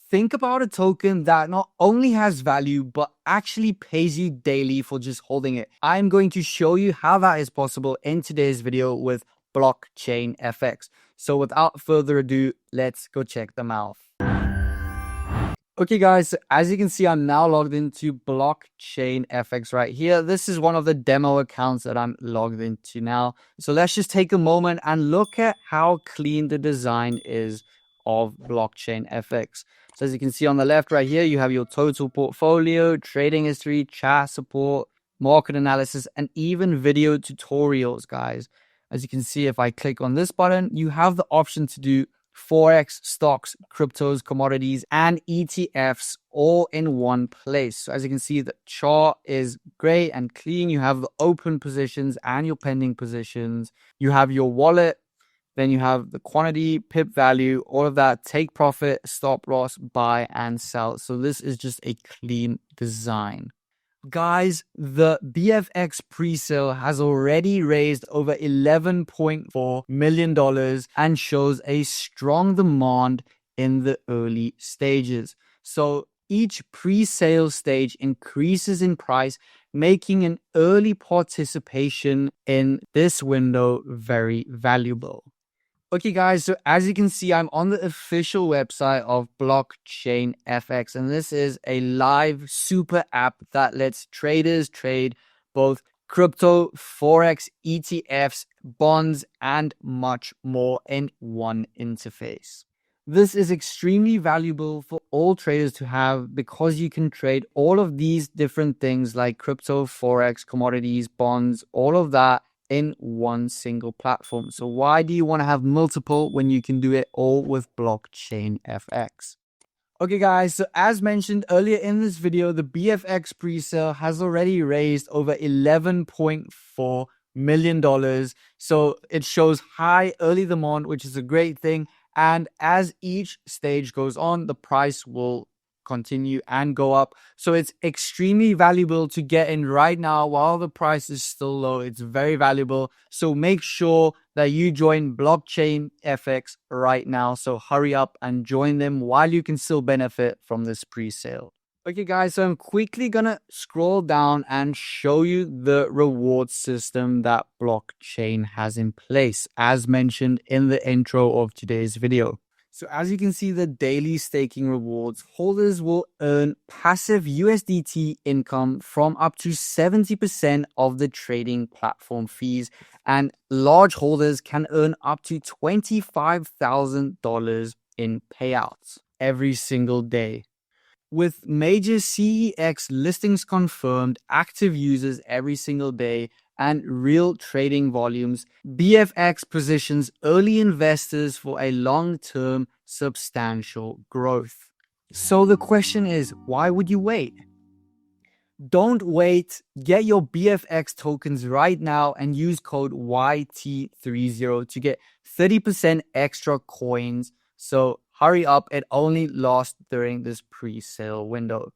Think about a token that not only has value, but actually pays you daily for just holding it. I'm going to show you how that is possible in today's video with Blockchainfx. So without further ado, let's go check them out. Okay guys, so as you can see, I'm now logged into Blockchainfx right here. This is one of the demo accounts that I'm logged into now. So let's just take a moment and look at how clean the design is of Blockchainfx. So as you can see on the left right here, you have your total portfolio, trading history, chat support, market analysis, and even video tutorials, guys. As you can see, if I click on this button, you have the option to do forex, stocks, cryptos, commodities, and ETFs all in one place. So as you can see, the chart is great and clean. You have the open positions and your pending positions. You have your wallet. Then you have the quantity, pip value, all of that, take profit, stop loss, buy and sell. So this is just a clean design. Guys, the BFX Presale has already raised over $11.4 million and shows a strong demand in the early stages. So each pre-sale stage increases in price, making an early participation in this window very valuable. Okay guys, so as you can see, I'm on the official website of Blockchainfx, and this is a live super app that lets traders trade both crypto, forex, ETFs, bonds, and much more in one interface. This is extremely valuable for all traders to have because you can trade all of these different things like crypto, forex, commodities, bonds, all of that in one single platform. So why do you want to have multiple when you can do it all with Blockchainfx? Okay guys, so as mentioned earlier in this video, the BFX Presale has already raised over $11.4 million. So it shows high early demand, which is a great thing. And as each stage goes on, the price will continue and go up. So it's extremely valuable to get in right now while the price is still low. It's very valuable. So make sure that you join Blockchainfx right now. So hurry up and join them while you can still benefit from this pre-sale. Okay guys, so I'm quickly gonna scroll down and show you the reward system that blockchain has in place, as mentioned in the intro of today's video. So as you can see, the daily staking rewards, holders will earn passive USDT income from up to 70% of the trading platform fees, and large holders can earn up to $25,000 in payouts every single day. With major CEX listings confirmed, active users every single day, and real trading volumes, BFX positions early investors for a long-term substantial growth. So the question is, why would you wait? Don't wait. Get your BFX tokens right now and use code YT30 to get 30% extra coins. So hurry up, it only lasts during this pre-sale window.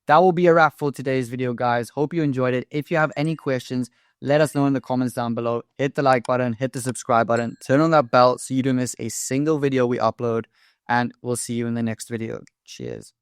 That will be a wrap for today's video, guys. Hope you enjoyed it. If you have any questions, let us know in the comments down below. Hit the like button, hit the subscribe button, turn on that bell so you don't miss a single video we upload, and we'll see you in the next video. Cheers.